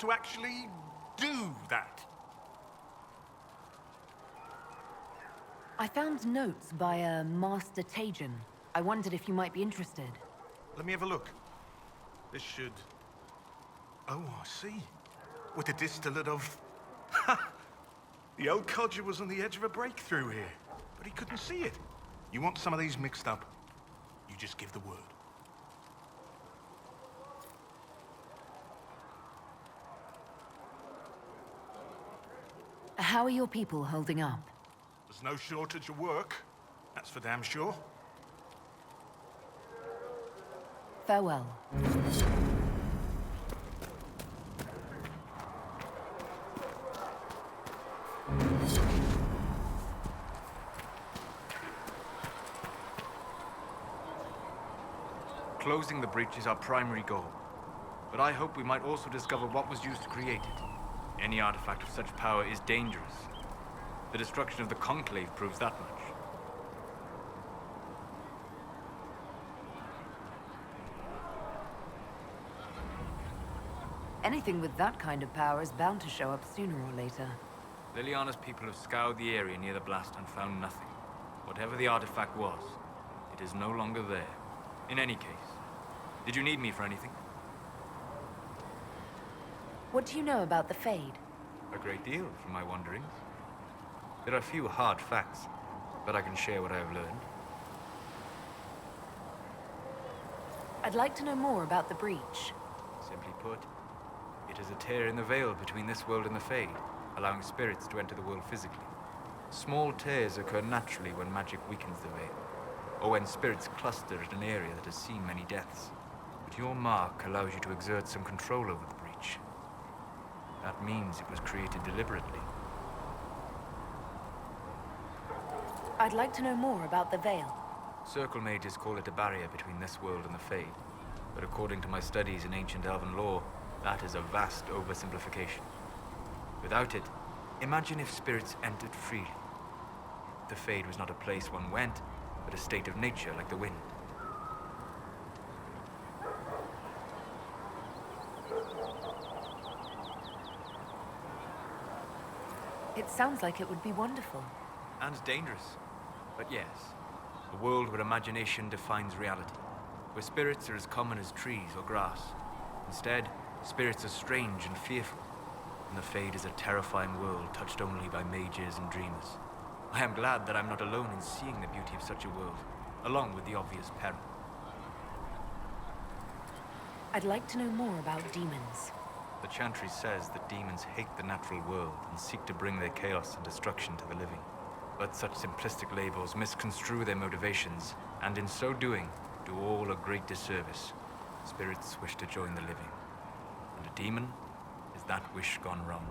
to actually do that? I found notes by a Master Tajin. I wondered if you might be interested. Let me have a look. This should... Oh, I see. With the distillate of... The old codger was on the edge of a breakthrough here, but he couldn't see it. You want some of these mixed up, you just give the word. How are your people holding up? There's no shortage of work, that's for damn sure. Farewell. Closing the breach is our primary goal. But I hope we might also discover what was used to create it. Any artifact of such power is dangerous. The destruction of the Conclave proves that much. Anything with that kind of power is bound to show up sooner or later. Liliana's people have scoured the area near the blast and found nothing. Whatever the artifact was, it is no longer there. In any case, did you need me for anything? What do you know about the Fade? A great deal from my wanderings. There are few hard facts, but I can share what I have learned. I'd like to know more about the breach. Simply put, it is a tear in the veil between this world and the Fade, allowing spirits to enter the world physically. Small tears occur naturally when magic weakens the veil, or when spirits cluster at an area that has seen many deaths. But your mark allows you to exert some control over the breach. That means it was created deliberately. I'd like to know more about the Veil. Circle mages call it a barrier between this world and the Fade. But according to my studies in ancient elven lore, that is a vast oversimplification. Without it, imagine if spirits entered freely. The Fade was not a place one went, but a state of nature like the wind. It sounds like it would be wonderful. And dangerous. But yes, a world where imagination defines reality. Where spirits are as common as trees or grass. Instead, spirits are strange and fearful. And the Fade is a terrifying world touched only by mages and dreamers. I am glad that I'm not alone in seeing the beauty of such a world, along with the obvious peril. I'd like to know more about demons. The Chantry says that demons hate the natural world and seek to bring their chaos and destruction to the living. But such simplistic labels misconstrue their motivations, and in so doing, do all a great disservice. Spirits wish to join the living, and a demon is that wish gone wrong.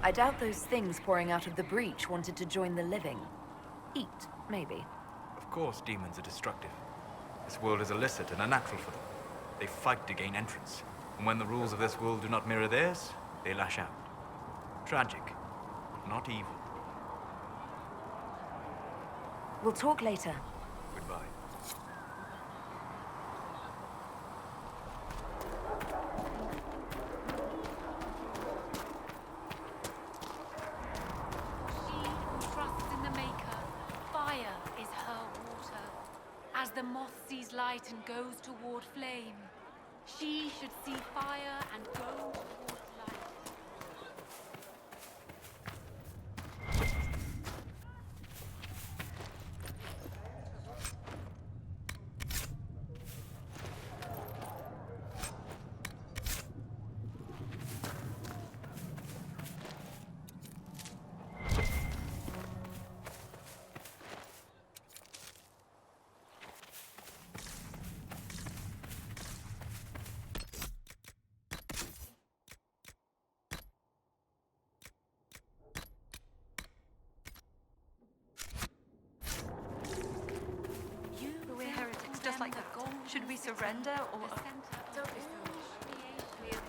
I doubt those things pouring out of the breach wanted to join the living. Eat, maybe. Of course demons are destructive. This world is illicit and unnatural for them. They fight to gain entrance, and when the rules of this world do not mirror theirs, they lash out. Tragic, but not evil. We'll talk later. Goodbye. As the moth sees light and goes toward flame, she should see fire and go toward light. surrender or... The center of Don't be all creation.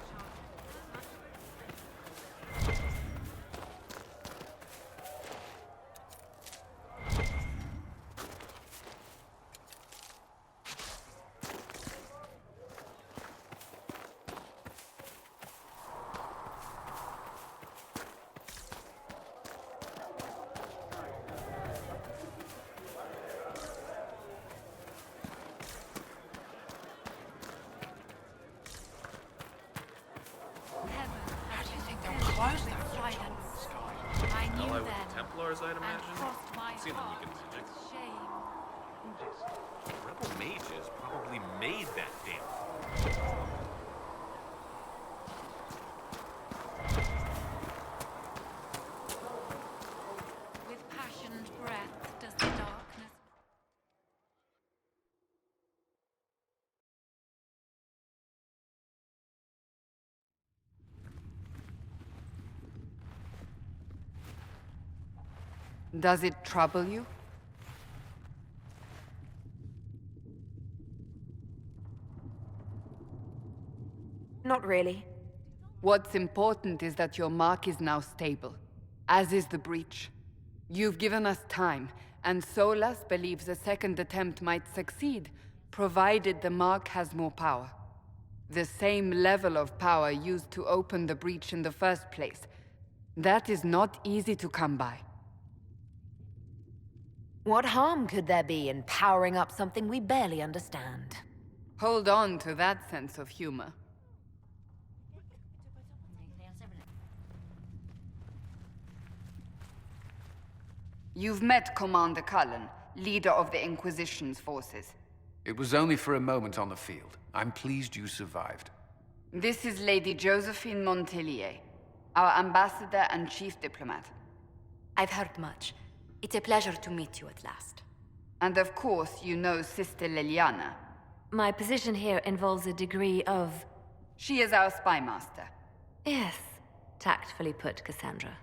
How do you think they'll close that Silence. I knew Ally then, with the Templars, I'd and imagine. crossed my Seen them heart weekends, with shame. Rebel mages probably made that damn. With passioned breath does the darkness. Does it trouble you? Not really. What's important is that your mark is now stable, as is the breach. You've given us time, and Solas believes a second attempt might succeed, provided the mark has more power. The same level of power used to open the breach in the first place. That is not easy to come by. What harm could there be in powering up something we barely understand? Hold on to that sense of humor. You've met Commander Cullen, leader of the Inquisition's forces. It was only for a moment on the field. I'm pleased you survived. This is Lady Josephine Montelier, our ambassador and chief diplomat. I've heard much. It's a pleasure to meet you at last. And of course, you know Sister Liliana. My position here involves a degree of... She is our spy master. Yes, tactfully put, Cassandra.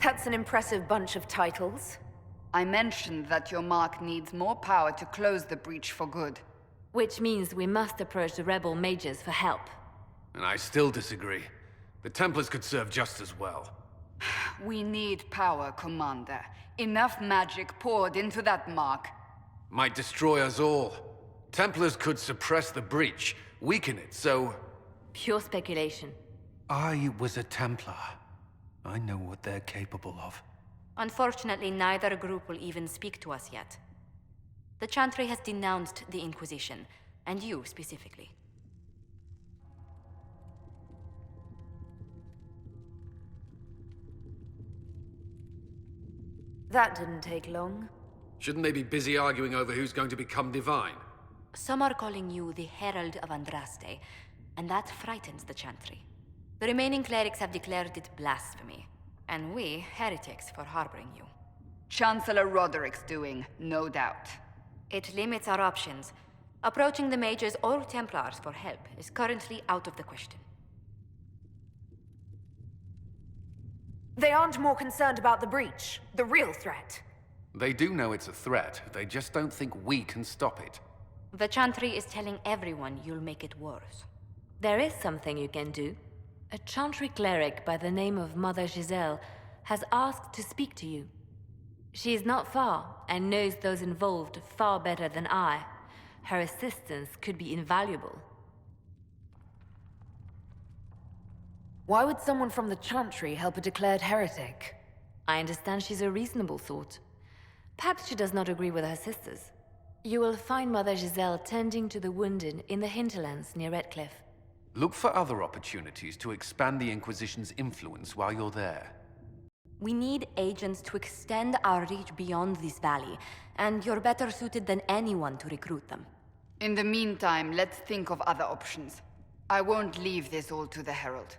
That's an impressive bunch of titles. I mentioned that your mark needs more power to close the breach for good. Which means we must approach the rebel mages for help. And I still disagree. The Templars could serve just as well. We need power, Commander. Enough magic poured into that mark. Might destroy us all. Templars could suppress the breach, weaken it, so... Pure speculation. I was a Templar. I know what they're capable of. Unfortunately, neither group will even speak to us yet. The Chantry has denounced the Inquisition, and you specifically. That didn't take long. Shouldn't they be busy arguing over who's going to become divine? Some are calling you the Herald of Andraste, and that frightens the Chantry. The remaining clerics have declared it blasphemy, and we, heretics, for harboring you. Chancellor Roderick's doing, no doubt. It limits our options. Approaching the mages or Templars for help is currently out of the question. They aren't more concerned about the breach, the real threat. They do know it's a threat. They just don't think we can stop it. The Chantry is telling everyone you'll make it worse. There is something you can do. A Chantry cleric by the name of Mother Giselle has asked to speak to you. She is not far and knows those involved far better than I. Her assistance could be invaluable. Why would someone from the Chantry help a declared heretic? I understand she's a reasonable sort. Perhaps she does not agree with her sisters. You will find Mother Giselle tending to the wounded in the hinterlands near Redcliffe. Look for other opportunities to expand the Inquisition's influence while you're there. We need agents to extend our reach beyond this valley, and you're better suited than anyone to recruit them. In the meantime, let's think of other options. I won't leave this all to the Herald.